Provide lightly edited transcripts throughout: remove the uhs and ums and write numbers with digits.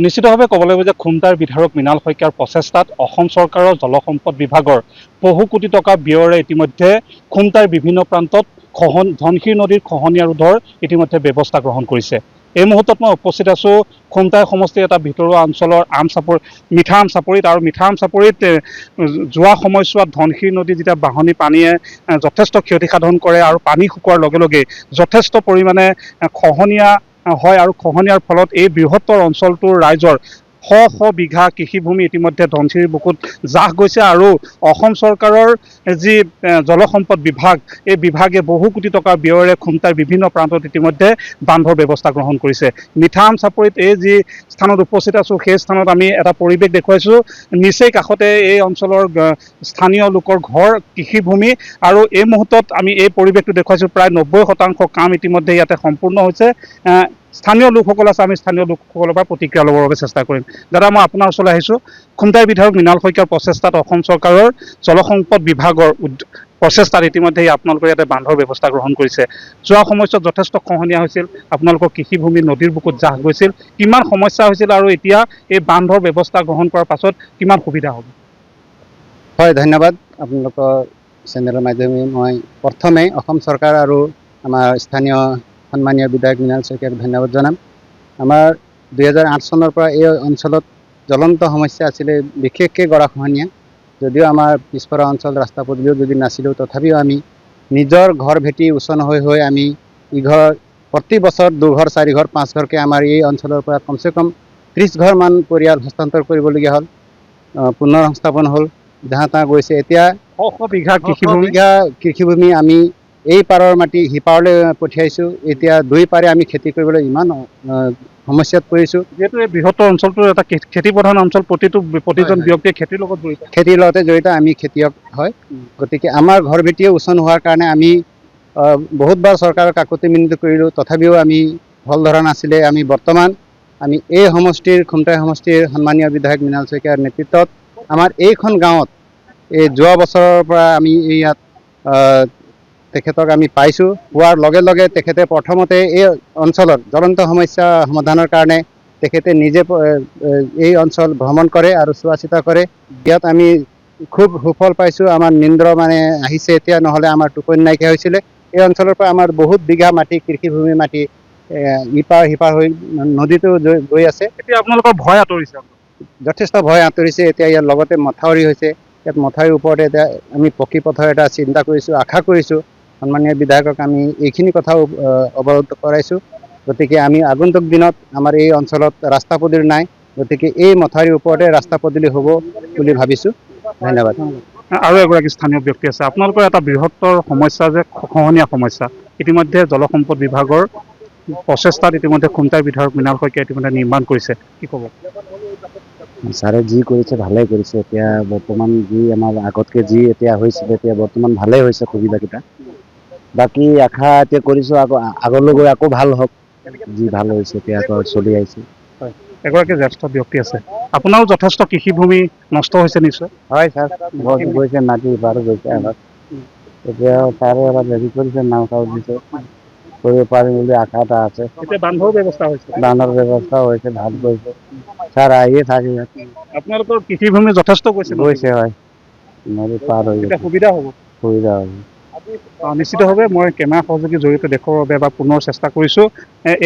নিশ্চিতভাৱে ক'ব লাগিব যে খুমটাৰ বিধায়ক মৃণাল শইকীয়াৰ প্ৰচেষ্টাত অসম চৰকাৰৰ জলসম্পদ বিভাগৰ বহু কোটি টকা ব্যয়েৰে ইতিমধ্যে খুমটাৰ বিভিন্ন প্ৰান্তত ধনশিৰি নদীৰ খহনীয়া ৰোধৰ ইতিমধ্যে ব্যৱস্থা গ্ৰহণ কৰিছে। এই মুহূৰ্তত মই উপস্থিত আছোঁ খুমটাই সমষ্টিৰ এটা ভিতৰুৱা অঞ্চলৰ মিঠা আম চাপৰিত। আৰু মিঠা আম চাপৰিত যোৱা সময়ছোৱাত ধনশিৰি নদী যেতিয়া বাঢ়নি পানীয়ে যথেষ্ট ক্ষতিসাধন কৰে আৰু পানী শুকোৱাৰ লগে লগে যথেষ্ট পৰিমাণে খহনীয়া হয়, আৰু খহনীয়াৰ ফলত এই বৃহত্তৰ অঞ্চলটোৰ ৰাইজৰ শ বিঘা কৃষিভূমি ইতিমধ্যে ধনশিৰিৰ বুকুত জাহ গৈছে। আৰু অসম চৰকাৰৰ যি জলসম্পদ বিভাগ, এই বিভাগে বহু কোটি টকা ব্যয়েৰে খুমটাৰ বিভিন্ন প্ৰান্তত ইতিমধ্যে বান্ধৰ ব্যৱস্থা গ্ৰহণ কৰিছে। মিঠা আম চাপৰিত এই যি স্থানত উপস্থিত আছোঁ, সেই স্থানত আমি এটা পৰিৱেশ দেখুৱাইছোঁ। নিচেই কাষতে এই অঞ্চলৰ স্থানীয় লোকৰ ঘৰ, কৃষিভূমি, আৰু এই মুহূৰ্তত আমি এই পৰিৱেশটো দেখুৱাইছোঁ। প্ৰায় 90% কাম ইতিমধ্যে ইয়াতে সম্পূৰ্ণ হৈছে। স্থানীয় লোকসকল আছে, আমি স্থানীয় লোকসকলৰ পৰা প্ৰতিক্ৰিয়া ল'বৰ বাবে চেষ্টা কৰিম। দাদা, মই আপোনাৰ ওচৰলৈ আহিছোঁ। খুমটাই বিধায়ক মৃণাল শইকীয়াৰ প্ৰচেষ্টাত অসম চৰকাৰৰ জলসম্পদ বিভাগৰ প্ৰচেষ্টাত ইতিমধ্যে আপোনালোকে ইয়াতে বান্ধৰ ব্যৱস্থা গ্ৰহণ কৰিছে। যোৱা সময়ছোৱাত যথেষ্ট খহনীয়া হৈছিল, আপোনালোকৰ কৃষিভূমি নদীৰ বুকুত জাহ গৈছিল। কিমান সমস্যা হৈছিল আৰু এতিয়া এই বান্ধৰ ব্যৱস্থা গ্ৰহণ কৰাৰ পাছত কিমান সুবিধা হ'ব? হয়, ধন্যবাদ। আপোনালোকৰ চেনেলৰ মাধ্যমে মই প্ৰথমে অসম চৰকাৰ আৰু আমাৰ স্থানীয় সন্মানীয় বিধায়ক মৃণাল শইকীয়াক ধন্যবাদ জনাম। আমাৰ 2008 চনৰ পৰা এই অঞ্চলত জ্বলন্ত সমস্যা আছিলে, বিশেষকৈ গৰাখহনীয়া। যদিও আমাৰ পিছপৰা অঞ্চল, ৰাস্তা পদূলিও যদি নাছিলোঁ, তথাপিও আমি নিজৰ ঘৰ ভেটি উচ্চ নহয় হৈ আমি প্ৰতি বছৰ 2 ঘৰ 4 ঘৰ 5 ঘৰকৈ আমাৰ এই অঞ্চলৰ পৰা কমচে কম 30 ঘৰমান পৰিয়াল হস্তান্তৰ কৰিবলগীয়া হ'ল। পুনৰ সংস্থাপন হ'ল, যাহা তাহ গৈছে। এতিয়া 100 বিঘা কৃষিভূমি আমি এই পাৰৰ মাটি সিপাৰলৈ পঠিয়াইছোঁ। এতিয়া 2 পাৰে আমি খেতি কৰিবলৈ ইমান সমস্যাত পৰিছোঁ। যিহেতু এই বৃহত্তৰ অঞ্চলটো এটা খেতি প্ৰধান অঞ্চল, প্ৰতিজন ব্যক্তিয়ে খেতিৰ লগত জড়িত। খেতিৰ লগতে জড়িত, আমি খেতিয়ক হয়। গতিকে আমাৰ ঘৰ ভেটিয়ে উচ্চ নোহোৱাৰ কাৰণে আমি বহুতবাৰ চৰকাৰক কাকতি মিনতি কৰিলোঁ, তথাপিও আমি ফল ধৰা নাছিলে। বৰ্তমান আমি এই খুমটাই সমষ্টিৰ সন্মানীয় বিধায়ক মৃণাল শইকীয়াৰ নেতৃত্বত আমাৰ এইখন গাঁৱত এই যোৱা বছৰৰ পৰা আমি ইয়াত তেখেতক আমি পাইছোঁ। পোৱাৰ লগে লগে তেখেতে প্ৰথমতে এই অঞ্চলৰ জ্বলন্ত সমস্যা সমাধানৰ কাৰণে তেখেতে নিজে এই অঞ্চল ভ্ৰমণ কৰে আৰু চোৱা চিতা কৰে। ইয়াত আমি খুব সুফল পাইছোঁ। আমাৰ নিন্দ্ৰ আহিছে এতিয়া, নহ'লে আমাৰ টোপনি নাইকিয়া হৈছিলে। এই অঞ্চলৰ পৰা আমাৰ বহুত বিঘা মাটি, কৃষিভূমি মাটি ইপাৰ সিপাৰ হৈ নদীতো গৈ আছে। এতিয়া আপোনালোকৰ ভয় আঁতৰিছে? যথেষ্ট ভয় আঁতৰিছে। এতিয়া ইয়াৰ লগতে মথাউৰি হৈছে। ইয়াত মথাউৰিৰ ওপৰতে এতিয়া আমি পকী পথৰ এটা চিন্তা কৰিছোঁ, আশা কৰিছোঁ। সন্মানীয় বিধায়কক আমি এইখিনি কথাও অৱগত কৰাইছোঁ। গতিকে আমি আগন্তুক দিনত আমাৰ এই অঞ্চলত ৰাস্তা পদূলি নাই, গতিকে এই মথাউৰিৰ ওপৰতে ৰাস্তা পদূলি হ'ব বুলি ভাবিছোঁ। ধন্যবাদ। আৰু এগৰাকী স্থানীয় ব্যক্তি আছে। আপোনালোকৰ এটা বৃহত্তৰ সমস্যা যে খহনীয়া সমস্যা, ইতিমধ্যে জলসম্পদ বিভাগৰ প্ৰচেষ্টাত ইতিমধ্যে খুমটাই বিধায়ক মৃণাল শইকীয়াই ইতিমধ্যে নিৰ্মাণ কৰিছে, কি ক'ব? ছাৰে যি কৰিছে ভালেই কৰিছে। এতিয়া বৰ্তমান যি আমাৰ আগতকৈ যি এতিয়া হৈছিলে, এতিয়া বৰ্তমান ভালেই হৈছে সুবিধাকেইটা। বাকী আশা এতিয়া কৰিছোঁ আগলৈ গৈ আকৌ ভাল হওক। যি ভাল হৈছে এতিয়া আকৌ চলি আহিছে। এগৰাকী জ্যেষ্ঠ ব্যক্তি আছে, আপোনাৰো যথেষ্ট কৃষিভূমি নষ্ট হৈছে নিশ্চয়? হয় ছাৰ, গৈছে মাটি বাৰু গৈছে অলপ। এতিয়া ছাৰে অলপ হেৰি কৰিছে, নাও চাও দিছে, কৰিব পাৰিম বুলি আশা এটা আছে। এতিয়া বান্ধৰ ব্যৱস্থা হৈছে? বান্ধৰ ব্যৱস্থাও হৈছে, ভাল কৰিছে। ছাৰ আহিয়ে থাকে ইয়াত। আপোনালোকৰ কৃষিভূমি যথেষ্ট গৈছে? হয়, নদী পাৰ হৈ গৈছে। সুবিধা হ'ব? সুবিধা হ'ব। নিশ্চিতভাৱে মই কেমেৰা সহযোগীৰ জৰিয়তে দেখুৱাবৰ বাবে এবাৰ পুনৰ চেষ্টা কৰিছোঁ।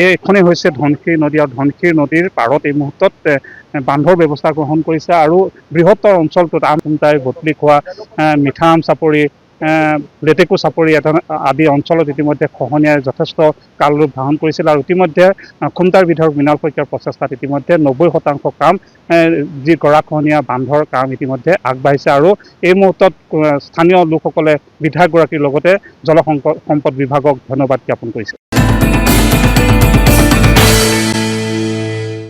এইখনেই হৈছে ধনশিৰি নদী, আৰু ধনশিৰি নদীৰ পাৰত এই মুহূৰ্তত বান্ধৰ ব্যৱস্থা গ্ৰহণ কৰিছে। আৰু বৃহত্তৰ অঞ্চলটোত খুমটাই, বটলিখোৱা, মিঠা আম চাপৰি, লেটেকু চাপৰি আদি অঞ্চলত ইতিমধ্যে খহনীয়াই যথেষ্ট কাল ৰূপ ধাৰণ কৰিছিল। আৰু ইতিমধ্যে খুমটাৰ বিধায়ক মৃণাল শইকীয়াৰ প্ৰচেষ্টাত ইতিমধ্যে 90% কাম, যি গৰাখহনীয়া বান্ধৰ কাম ইতিমধ্যে আগবাঢ়িছে। আৰু এই মুহূৰ্তত স্থানীয় লোকসকলে বিধায়কগৰাকীৰ লগতে জলসম্পদ বিভাগক ধন্যবাদ জ্ঞাপন কৰিছে।